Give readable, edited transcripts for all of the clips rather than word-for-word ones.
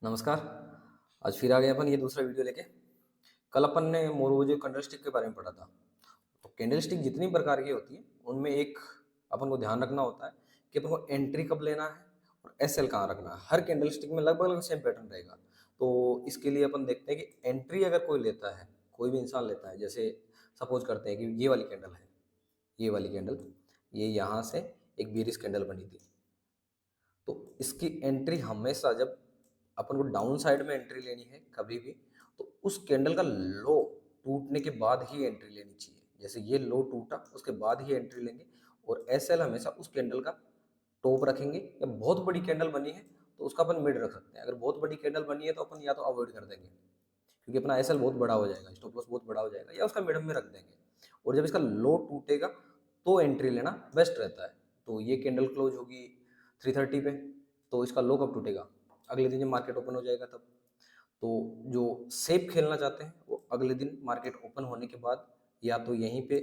नमस्कार। आज फिर आ गए अपन ये दूसरा वीडियो लेके। कल अपन ने मोरोवोजो कैंडल स्टिक के बारे में पढ़ा था। तो कैंडल स्टिक जितनी प्रकार की होती है उनमें एक अपन को ध्यान रखना होता है कि अपन को एंट्री कब लेना है और एसएल कहाँ रखना है। हर कैंडल स्टिक में लगभग लगभग सेम पैटर्न रहेगा। तो इसके लिए अपन देखते हैं कि एंट्री अगर कोई लेता है, कोई भी इंसान लेता है, जैसे सपोज करते हैं कि ये वाली कैंडल है, ये वाली कैंडल, ये यहाँ से एक बेरिश कैंडल बनी थी। तो इसकी एंट्री हमेशा जब अपन को डाउन साइड में एंट्री लेनी है कभी भी, तो उस कैंडल का लो टूटने के बाद ही एंट्री लेनी चाहिए। जैसे ये लो टूटा उसके बाद ही एंट्री लेंगे। और एसएल हमेशा उस कैंडल का टॉप रखेंगे। या बहुत बड़ी कैंडल बनी है तो उसका अपन मिड रख सकते हैं। अगर बहुत बड़ी कैंडल बनी है तो अपन या तो अवॉइड कर देंगे क्योंकि अपना एसएल बहुत बड़ा हो जाएगा, स्टॉप लॉस बहुत बड़ा हो जाएगा, या उसका मिडम में रख देंगे। और जब इसका लो टूटेगा तो एंट्री लेना बेस्ट रहता है। तो ये कैंडल क्लोज होगी 330 पे, तो इसका लो कब टूटेगा? अगले दिन जब मार्केट ओपन हो जाएगा तब। तो जो सेफ खेलना चाहते हैं वो अगले दिन मार्केट ओपन होने के बाद या तो यहीं पे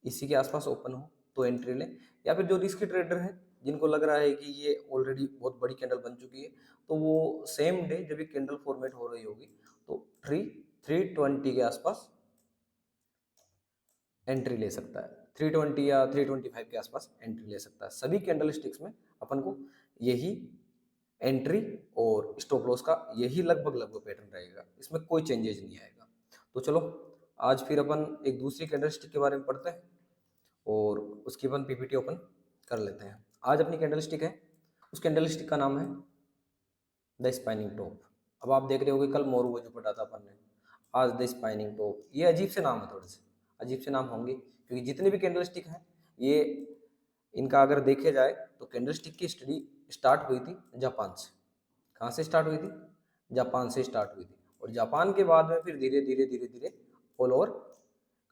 इसी के आसपास ओपन हो तो एंट्री लें, या फिर जो रिस्की ट्रेडर हैं जिनको लग रहा है कि ये ऑलरेडी बहुत बड़ी कैंडल बन चुकी है, तो वो सेम डे जब ये कैंडल फॉर्मेट हो रही होगी तो 320 के आसपास एंट्री ले सकता है। 320 या 325 के आसपास एंट्री ले सकता है। सभी कैंडल स्टिक्स में अपन को यही एंट्री और स्टॉप लॉस का यही लगभग लगभग पैटर्न रहेगा, इसमें कोई चेंजेस नहीं आएगा। तो चलो आज फिर अपन एक दूसरी कैंडल स्टिक के बारे में पढ़ते हैं और उसकी अपन पीपीटी ओपन कर लेते हैं। आज अपनी कैंडल स्टिक है, उस कैंडल स्टिक का नाम है द स्पाइनिंग टॉप। अब आप देख रहे होगे कल मोरू जो पढ़ा था अपन ने, आज द स्पाइनिंग टॉप। ये अजीब से नाम है, थोड़े से अजीब से नाम होंगे क्योंकि जितने भी कैंडल स्टिक हैं ये, इनका अगर देखे जाए तो कैंडल स्टिक की स्टडी स्टार्ट हुई थी जापान से। कहाँ से स्टार्ट हुई थी? जापान से स्टार्ट हुई थी। और जापान के बाद में फिर धीरे धीरे धीरे धीरे ऑल ओवर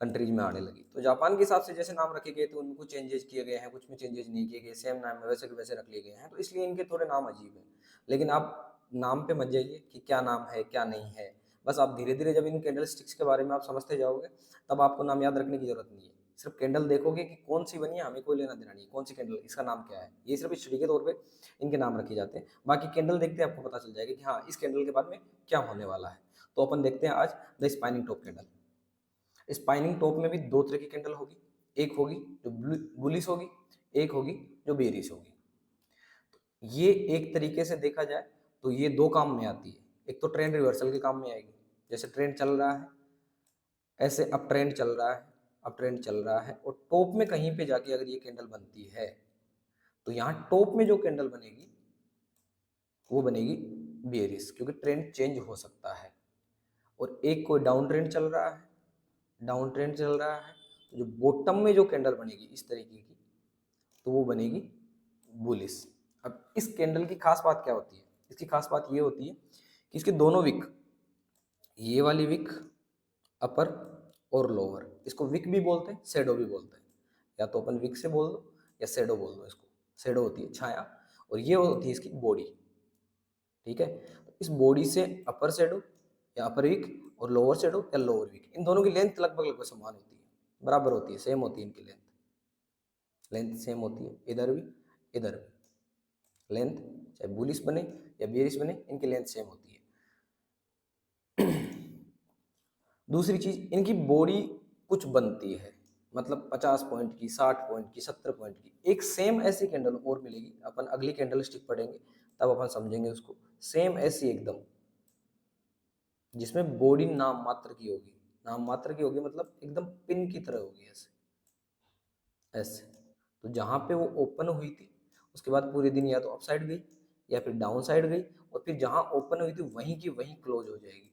कंट्रीज में आने लगी। तो जापान के हिसाब से जैसे नाम रखे गए तो उनको चेंजेस किए गए हैं, कुछ में चेंजेस नहीं किए गए, सेम नाम है वैसे के वैसे रख लिए गए हैं, तो इसलिए इनके थोड़े नाम अजीब हैं। लेकिन आप नाम पे मत जाइए कि क्या नाम है क्या नहीं है। बस आप धीरे धीरे जब इन कैंडल स्टिक्स के बारे में आप समझते जाओगे तब आपको नाम याद रखने की जरूरत नहीं है। सिर्फ कैंडल देखोगे कि कौन सी बनी है, हमें कोई लेना देना नहीं, कौन सी कैंडल इसका नाम क्या है, ये सिर्फ स्टडी के तौर पे इनके नाम रखे जाते हैं। बाकी कैंडल देखते हैं आपको पता चल जाएगा कि हाँ इस कैंडल के बाद में क्या होने वाला है। तो अपन देखते हैं आज the spinning top candle. Spinning top में भी दो तरह की कैंडल होगी, एक होगी जो बुलिश होगी, एक होगी जो बेरिश होगी। ये एक तरीके से देखा जाए तो ये दो काम में आती है। एक तो ट्रेंड रिवर्सल के काम में आएगी, जैसे ट्रेंड चल रहा है, ऐसे अप ट्रेंड चल रहा है, अप ट्रेंड चल रहा है और टॉप में कहीं पे जाके अगर ये कैंडल बनती है तो यहाँ टॉप में जो कैंडल बनेगी वो बनेगी बेरिश, क्योंकि ट्रेंड चेंज हो सकता है। और एक कोई डाउन ट्रेंड चल रहा है, डाउन ट्रेंड चल रहा है, तो जो बॉटम में जो कैंडल बनेगी इस तरीके की तो वो बनेगी बुलिश। अब इस कैंडल की खास बात क्या होती है? इसकी खास बात ये होती है कि इसके दोनों विक, ये वाली विक अपर और लोअर, इसको विक भी बोलते हैं, शेडो भी बोलते हैं। या तो अपन विक से बोल दो या शेडो बोल दो इसको। शेडो होती है छाया और ये होती है इसकी बॉडी। ठीक है, तो इस बॉडी से अपर शेडो या अपर विक और लोअर शेडो या लोअर विक, इन दोनों की लेंथ लगभग लगभग समान होती है, बराबर होती है, सेम होती है इनकी लेंथ। लेंथ सेम होती है, इधर भी इधर भी लेंथ, चाहे बुलिश बने या बेरिश बने, इनकी लेंथ सेम होती है। दूसरी चीज, इनकी बॉडी कुछ बनती है, मतलब 50 पॉइंट की, 60 पॉइंट की, 70 पॉइंट की। एक सेम ऐसी कैंडल और मिलेगी, अपन अगली कैंडल स्टिक पढ़ेंगे तब अपन समझेंगे उसको। सेम ऐसी एकदम, जिसमें बॉडी नाम मात्र की होगी। नाम मात्र की होगी मतलब एकदम पिन की तरह होगी, ऐसे ऐसे। तो जहाँ पे वो ओपन हुई थी उसके बाद पूरे दिन या तो अप साइड गई या फिर डाउन साइड गई, और फिर जहाँ ओपन हुई थी वहीं की वहीं क्लोज हो जाएगी।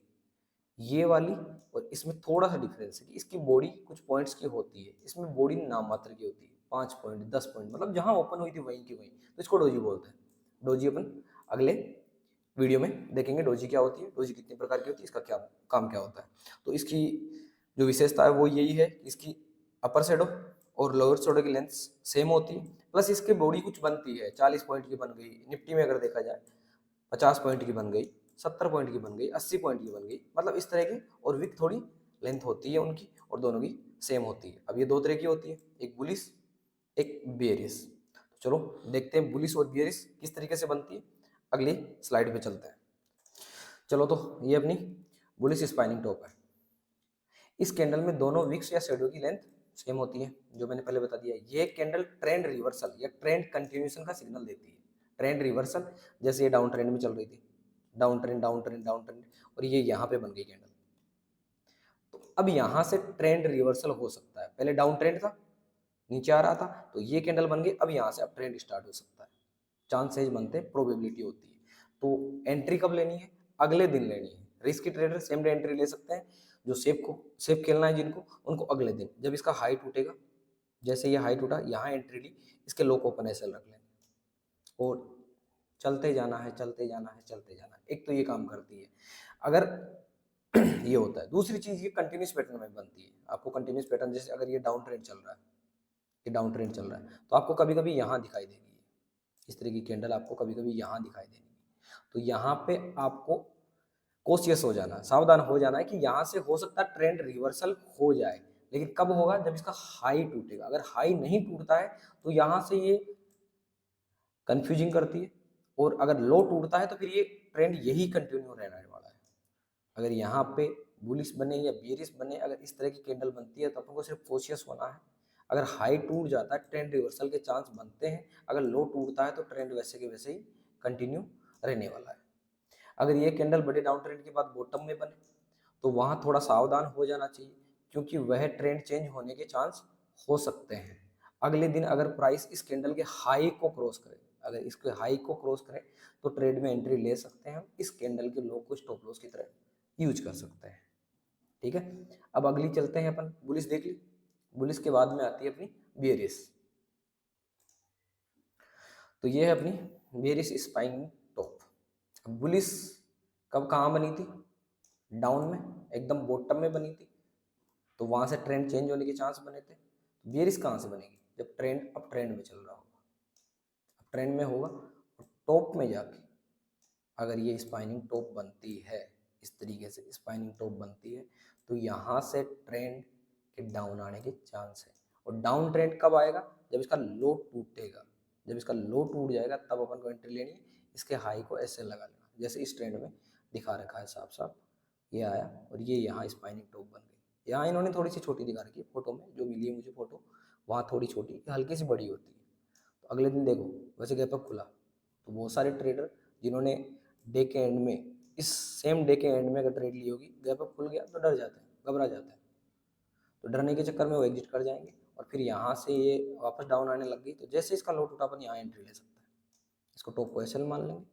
ये वाली और इसमें थोड़ा सा डिफरेंस है कि इसकी बॉडी कुछ पॉइंट्स की होती है, इसमें बॉडी नाम मात्र की होती है। 5 पॉइंट, 10 पॉइंट, मतलब जहाँ ओपन हुई थी वहीं की वहीं, तो इसको डोजी बोलते हैं। डोजी अपन अगले वीडियो में देखेंगे डोजी क्या होती है, डोजी कितने प्रकार की होती है, इसका क्या काम क्या होता है। तो इसकी जो विशेषता है वो यही है कि इसकी अपर शेडो और लोअर शेडो की लेंथ सेम होती है, प्लस इसकी बॉडी कुछ बनती है। 40 पॉइंट की बन गई निफ्टी में, अगर देखा जाए 50 पॉइंट की बन गई, 70 पॉइंट की बन गई, 80 पॉइंट की बन गई, मतलब इस तरह की। और विक थोड़ी लेंथ होती है उनकी और दोनों की सेम होती है। अब ये दो तरह की होती है, एक बुलिश एक बेरिश। चलो देखते हैं बुलिश और बेरिश किस तरीके से बनती है, अगली स्लाइड पे चलते हैं। चलो तो ये अपनी बुलिश स्पाइनिंग टॉप है। इस कैंडल में दोनों विक्स या शैडो की लेंथ सेम होती है, जो मैंने पहले बता दिया। ये कैंडल ट्रेंड रिवर्सल या ट्रेंड कंटिन्यूएशन का सिग्नल देती है। ट्रेंड रिवर्सल, जैसे ये डाउन ट्रेंड में चल रही थी, down trend down trend down trend, और ये यहाँ पे बन गई कैंडल। तो अब यहाँ से ट्रेंड रिवर्सल हो सकता है। पहले डाउन ट्रेंड था, नीचे आ रहा था, तो ये कैंडल बन गई। अब यहाँ से अब ट्रेंड स्टार्ट हो सकता है, चांसेज बनते, प्रोबेबिलिटी होती है। तो एंट्री कब लेनी है? अगले दिन लेनी है। Risky trader same day entry ले सकते हैं। जो सेफ खेलना है जिनको, उनको अगले दिन जब इसका हाई टूटेगा, जैसे ये हाई टूटा, यहाँ एंट्री ली, इसके लो को ओपन एसएल रख लेंगे और चलते जाना है, चलते जाना है, चलते जाना है। एक तो ये काम करती है अगर ये होता है। दूसरी चीज, ये कंटिन्यूस पैटर्न में बनती है। आपको कंटिन्यूस पैटर्न, जैसे अगर ये डाउन ट्रेंड चल रहा है, ये डाउन ट्रेंड चल रहा है, तो आपको कभी कभी यहाँ दिखाई देगी, इस तरह की कैंडल आपको कभी कभी यहाँ दिखाई देगी। तो यहाँ पे आपको कोशियस हो जाना, सावधान हो जाना है कि यहाँ से हो सकता है ट्रेंड रिवर्सल हो जाए, लेकिन कब होगा? जब इसका हाई टूटेगा। अगर हाई नहीं टूटता है तो यहाँ से ये कंफ्यूजिंग करती है, और अगर लो टूटता है तो फिर ये ट्रेंड यही कंटिन्यू रहने वाला है। अगर यहाँ पे बुलिश बने या बेरिश बने, अगर इस तरह की कैंडल बनती है तो अपन को सिर्फ कोशियस होना है। अगर हाई टूट जाता है, ट्रेंड रिवर्सल के चांस बनते हैं। अगर लो टूटता है तो ट्रेंड वैसे के वैसे ही कंटिन्यू रहने वाला है। अगर ये कैंडल बड़े डाउन ट्रेंड के बाद बॉटम में बने, तो वहाँ थोड़ा सावधान हो जाना चाहिए, क्योंकि वह ट्रेंड चेंज होने के चांस हो सकते हैं। अगले दिन अगर प्राइस इस कैंडल के हाई को क्रॉस करे, अगर इसके हाई को क्रॉस करे, तो ट्रेड में एंट्री ले सकते हैं हम। इस कैंडल के लो को स्टॉप लॉस की तरह यूज कर सकते हैं। ठीक है, अब अगली चलते हैं अपन। बुलिश देख ली, बुलिश के बाद में आती है अपनी बेरिश। तो ये है अपनी बेरिश स्पाइनिंग टॉप। अब बुलिश कब कहाँ बनी थी? डाउन में, एकदम बॉटम में बनी थी, तो वहां से ट्रेंड चेंज होने के चांस बने थे। बेरिश कहाँ से बनेगी? जब ट्रेंड अब ट्रेंड में चल रहा होगा, अब ट्रेंड में होगा, और टॉप में जाके अगर ये स्पाइनिंग टॉप बनती है, इस तरीके से स्पाइनिंग टॉप बनती है, तो यहाँ से ट्रेंड के डाउन आने के चांस है। और डाउन ट्रेंड कब आएगा? जब इसका लो टूटेगा। जब इसका लो टूट जाएगा तब अपन को एंट्री लेनी है। इसके हाई को ऐसे लगा लेना, जैसे इस ट्रेंड में दिखा रखा है साफ साफ। ये आया और ये यहाँ स्पाइनिंग टॉप बन गई। यहाँ इन्होंने थोड़ी सी छोटी दिखा रखी है फोटो में, जो मिली है मुझे फोटो, वहाँ थोड़ी छोटी, हल्की सी बड़ी होती है। तो अगले दिन देखो वैसे गैप अप खुला, तो बहुत सारे ट्रेडर जिन्होंने डे के एंड में, इस सेम डे के एंड में अगर ट्रेड ली होगी, गैप अप खुल गया तो डर जाते हैं, घबरा जाते हैं। तो डरने के चक्कर में वो एग्जिट कर जाएंगे, और फिर यहाँ से ये वापस डाउन आने लग गई, तो जैसे इसका लो टूटा अपन यहाँ एंट्री ले सकते हैं। इसको टॉप को एसएल मान लेंगे,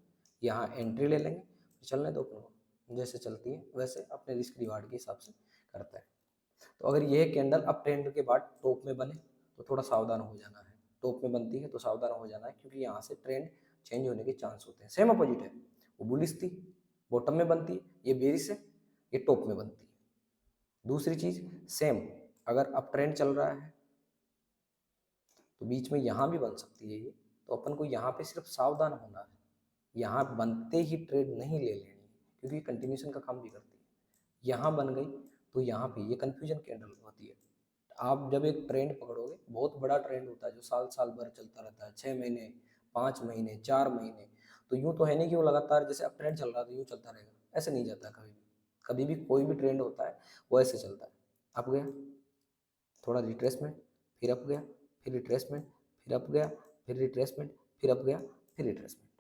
यहाँ एंट्री ले लेंगे, चलने दो अपन को, जैसे चलती है वैसे अपने रिस्क रिवार्ड के हिसाब से करता है। तो अगर यह कैंडल अप ट्रेंड के बाद टॉप में बने, तो थोड़ा सावधान हो जाना है। टॉप में बनती है तो सावधान हो जाना है, क्योंकि यहाँ से ट्रेंड चेंज होने के चांस होते हैं। सेम अपोजिट है, वो बुलिश थी, बॉटम में बनती है, ये बेरिश है, ये टॉप में बनती है। दूसरी चीज सेम, अगर अप ट्रेंड चल रहा है तो बीच में यहाँ भी बन सकती है ये, तो अपन को यहाँ पे सिर्फ सावधान होना है। यहाँ बनते ही ट्रेड नहीं ले लेनी है, क्योंकि कंटिन्यूशन का काम भी करती है। यहाँ बन गई तो यहाँ पे ये कंफ्यूजन कैंडल होती है। आप जब एक ट्रेंड पकड़ोगे, बहुत बड़ा ट्रेंड होता है जो साल साल भर चलता रहता है, 6 महीने, 5 महीने, 4 महीने, तो यूं तो है नहीं कि वो लगातार जैसे अब ट्रेंड चल रहा है तो यूं चलता रहेगा, ऐसे नहीं जाता कभी भी। कभी भी कोई भी ट्रेंड होता है वो ऐसे चलता है। अप गया, थोड़ा रिट्रेसमेंट, फिर अप गया, फिर रिट्रेसमेंट, फिर अप गया, फिर रिट्रेसमेंट, फिर अप गया, फिर रिट्रेसमेंट,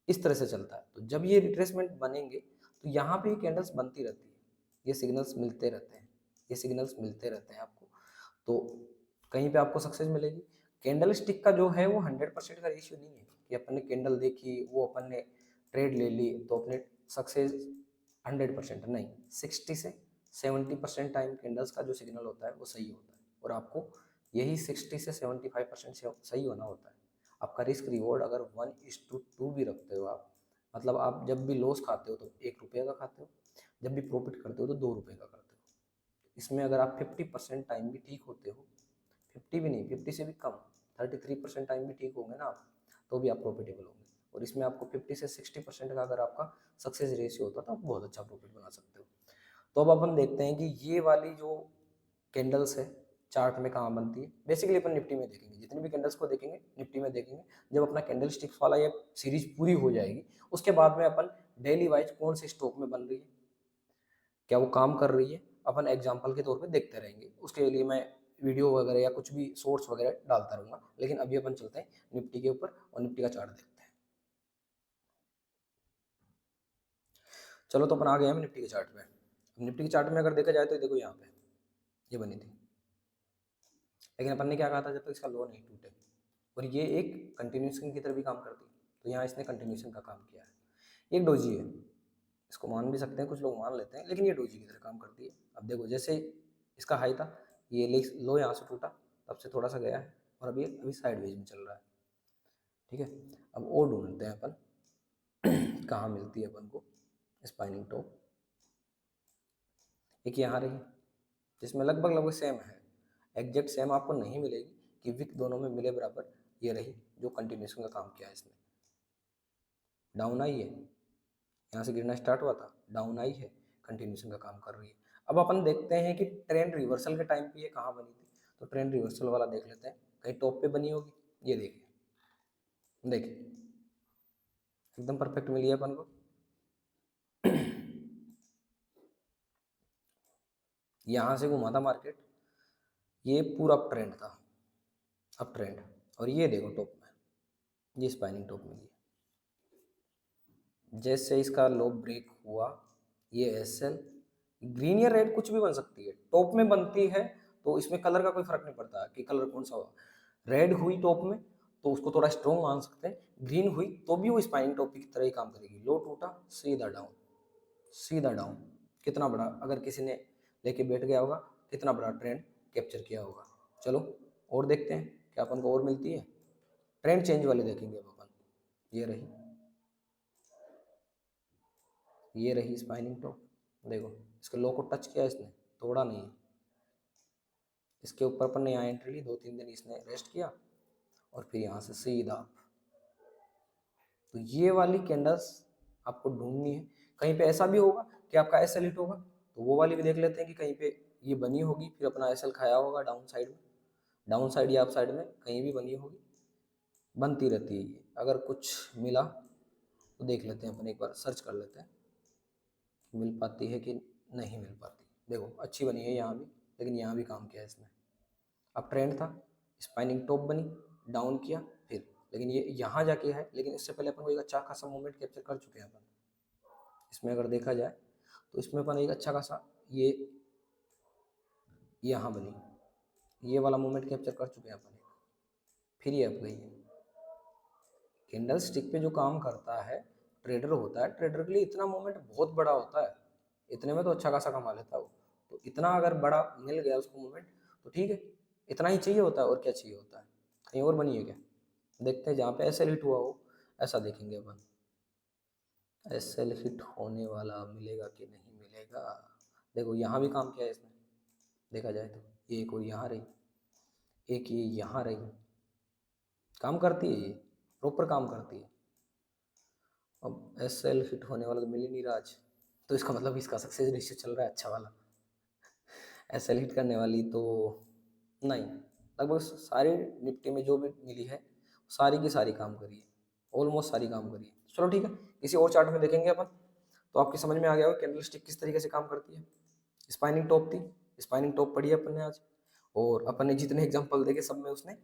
इस तरह से चलता है। तो जब ये रिट्रेसमेंट बनेंगे तो यहाँ पे कैंडल्स बनती रहती है, ये सिग्नल्स मिलते रहते हैं, ये सिग्नल्स मिलते रहते हैं आपको, तो कहीं पे आपको सक्सेस मिलेगी। कैंडल स्टिक का जो है वो 100% का रेशियो नहीं है कि अपन ने कैंडल देखी, वो अपन ने ट्रेड ले ली तो अपने सक्सेस 100% नहीं, 60 से 70% टाइम कैंडल्स का जो सिग्नल होता है वो सही होता है, और आपको यही 60 से 75% सही होना होता है। आपका रिस्क रिवॉर्ड अगर 1:2 भी रखते हो आप, मतलब आप जब भी लॉस खाते हो तो 1 रुपये का खाते हो, जब भी प्रॉफिट करते हो तो 2 रुपये का करते हो। इसमें अगर आप 50% टाइम भी ठीक होते हो, 50 भी नहीं, 50 से भी कम, 33% टाइम भी ठीक होंगे ना आप, तो भी आप प्रॉफिटेबल होंगे। और इसमें आपको 50 से 60% का अगर आपका सक्सेस रेशियो होता तो आप बहुत अच्छा प्रॉफिट बना सकते हो। तो अब अपन देखते हैं कि ये वाली जो कैंडल्स है चार्ट में कहाँ बनती है। बेसिकली अपन निफ्टी में देखेंगे, जितनी भी कैंडल्स को देखेंगे निफ्टी में देखेंगे। जब अपना कैंडल स्टिक्स वाला ये सीरीज पूरी हो जाएगी, उसके बाद में अपन डेली वाइज कौन से स्टॉक में बन रही है, क्या वो काम कर रही है, अपन एग्जाम्पल के तौर पे देखते रहेंगे। उसके लिए मैं वीडियो वगैरह या कुछ भी सोर्स वगैरह डालता रहूँगा। लेकिन अभी अपन चलते हैं निफ्टी के ऊपर और निफ्टी का चार्ट देखते हैं। चलो तो अपन आ गए हम निफ्टी के चार्ट में। अब निफ्टी के चार्ट में अगर देखा जाए तो देखो यहाँ पे ये बनी थी, लेकिन अपन ने क्या कहा था, जब तक इसका लो नहीं टूटे और ये एक कंटिन्यूशन की तरह भी काम करती है, तो यहाँ इसने कंटिन्यूशन का काम किया है। एक डोजी है, इसको मान भी सकते हैं, कुछ लोग मान लेते हैं, लेकिन ये डोजी की तरह काम करती है। अब देखो जैसे इसका हाई था, ये लो यहाँ से टूटा, तब से थोड़ा सा गया है और अभी साइडवेज में चल रहा है। ठीक है, अब और ढूंढते हैं अपन कहाँ मिलती है अपन को स्पाइनिंग टॉप। एक यहाँ रही जिसमें लगभग लगभग सेम है, एग्जैक्ट सेम आपको नहीं मिलेगी कि विक दोनों में मिले बराबर। ये रही जो कंटिन्यूशन का काम किया है इसने, डाउन आई है, यहाँ से गिरना स्टार्ट हुआ था, डाउन आई है, कंटिन्यूशन का काम कर रही है। अब अपन देखते हैं कि ट्रेंड रिवर्सल के टाइम पे ये कहाँ बनी थी, तो ट्रेंड रिवर्सल वाला देख लेते हैं, कहीं टॉप पे बनी होगी। ये देखिए देखिए एकदम परफेक्ट मिली है अपन को। यहाँ से घुमा था मार्केट, ये पूरा अप ट्रेंड था, अप ट्रेंड, और ये देखो टॉप में ये स्पाइनिंग टॉप मिली है। जैसे इसका लो ब्रेक हुआ, ये एसएल ग्रीन या रेड कुछ भी बन सकती है, टॉप में बनती है तो इसमें कलर का कोई फर्क नहीं पड़ता कि कलर कौन सा हुआ। रेड हुई टॉप में तो उसको थोड़ा स्ट्रॉन्ग मान सकते हैं, ग्रीन हुई तो भी वो स्पाइनिंग टॉप की तरह ही काम करेगी। लो टूटा, सीधा डाउन, सीधा डाउन, कितना बड़ा, अगर किसी ने लेके बैठ गया होगा कितना बड़ा ट्रेंड कैप्चर किया होगा। चलो और देखते हैं क्या अपन को और मिलती है। ट्रेंड चेंज वाले देखेंगे अब अपन। ये रही स्पाइनिंग टॉप, देखो इसके लो को टच किया इसने, तोड़ा नहीं है। इसके ऊपर अपन ने यहाँ एंट्री ली, 2-3 दिन इसने रेस्ट किया और फिर यहाँ से सीधा। तो ये वाली कैंडल्स आपको ढूंढनी है। कहीं पे ऐसा भी होगा कि आपका एसएल हिट होगा, तो वो वाली भी देख लेते हैं कि कहीं पे ये बनी होगी, फिर अपना एसएल खाया होगा डाउन साइड में, डाउन साइड या अप साइड में कहीं भी बनी होगी, बनती रहती है ये। अगर कुछ मिला तो देख लेते हैं अपन, एक बार सर्च कर लेते हैं मिल पाती है कि नहीं मिल पाती। देखो अच्छी बनी है यहाँ भी, लेकिन यहाँ भी काम किया है इसने। अब ट्रेंड था, स्पाइनिंग टॉप बनी, डाउन किया फिर, लेकिन ये यहाँ जाके है, लेकिन इससे पहले अपन को एक अच्छा खासा मूवमेंट कैप्चर कर चुके हैं अपन। इसमें अगर देखा जाए तो इसमें अपन एक अच्छा खासा ये यहाँ बनी, ये वाला मूवमेंट कैप्चर कर चुके हैं अपन। फिर ये अब गई है। कैंडल स्टिक पे जो काम करता है ट्रेडर होता है, ट्रेडर के लिए इतना मूवमेंट बहुत बड़ा होता है, इतने में तो अच्छा खासा कमा लेता है वो। तो इतना अगर बड़ा मिल गया उसको मूवमेंट तो ठीक है, इतना ही चाहिए होता है, और क्या चाहिए होता है। कहीं और बनी है क्या, देखते हैं जहाँ पे एसएल हिट हुआ हो ऐसा देखेंगे अपन। एसएल हिट होने वाला मिलेगा कि नहीं मिलेगा। देखो यहाँ भी काम किया है इसने, देखा जाए तो ये एक और यहाँ रही, एक ये यहाँ रही, काम करती है ये, प्रॉपर काम करती है। अब एसएल हिट होने वाला तो मिल ही नहीं रहा आज, तो इसका मतलब इसका सक्सेस रेशियो चल रहा है अच्छा वाला। एसएल हिट करने वाली तो नहीं, लगभग सारी निफ्टी में जो भी मिली है सारी की सारी काम करी है, ऑलमोस्ट सारी काम करी है। चलो ठीक है, किसी और चार्ट में देखेंगे अपन, तो आपकी समझ में आ गया होगा कैंडल स्टिक किस तरीके से काम करती है। स्पाइनिंग टॉप थी, स्पाइनिंग टॉप पढ़ी है अपन ने आज, और अपन ने जितने एग्जाम्पल देखे सब में उसने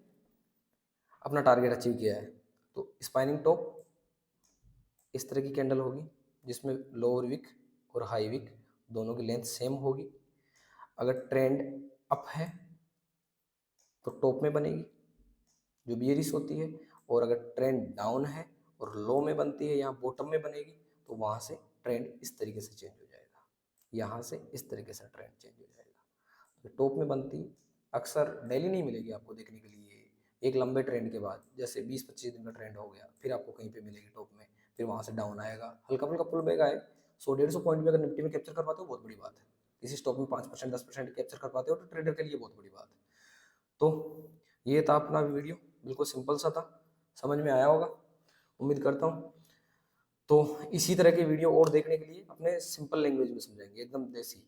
अपना टारगेट अचीव किया है। तो स्पाइनिंग टॉप इस तरह की कैंडल होगी जिसमें लोअर विक और हाई विक दोनों की लेंथ सेम होगी। अगर ट्रेंड अप है तो टॉप में बनेगी जो बियरिश होती है, और अगर ट्रेंड डाउन है और लो में बनती है, यहाँ बॉटम में बनेगी, तो वहाँ से ट्रेंड इस तरीके से चेंज हो जाएगा, यहाँ से इस तरीके से ट्रेंड चेंज हो जाएगा। तो टॉप में बनती अक्सर डेली नहीं मिलेगी आपको देखने के लिए, एक लंबे ट्रेंड के बाद, जैसे 20-25 दिन का ट्रेंड हो गया, फिर आपको कहीं पे मिलेगी टॉप में, फिर वहाँ से डाउन आएगा, हल्का फुल्का पुल बैक आए। 100-150 पॉइंट भी अगर निफ्टी में कैप्चर कर पाते हो बहुत बड़ी बात है। किसी स्टॉक में 5% 10% कैप्चर कर पाते हो तो ट्रेडर के लिए बहुत बड़ी बात है। तो ये था अपना वीडियो, बिल्कुल सिंपल सा था, समझ में आया होगा उम्मीद करता हूँ। तो इसी तरह के वीडियो और देखने के लिए अपने सिंपल लैंग्वेज में समझाएंगे, एकदम देसी,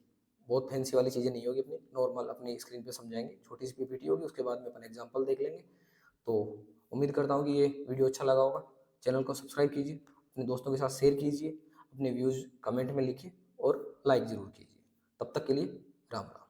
बहुत फैंसी वाली चीज़ें नहीं होगी, अपनी नॉर्मल अपनी स्क्रीन पे समझाएंगे, छोटी सी पीपीटी होगी, उसके बाद में अपन एग्जांपल देख लेंगे। तो उम्मीद करता हूँ कि ये वीडियो अच्छा लगा होगा। चैनल को सब्सक्राइब कीजिए, अपने दोस्तों के साथ शेयर कीजिए, अपने व्यूज कमेंट में लिखिए और लाइक ज़रूर कीजिए। तब तक के लिए राम राम।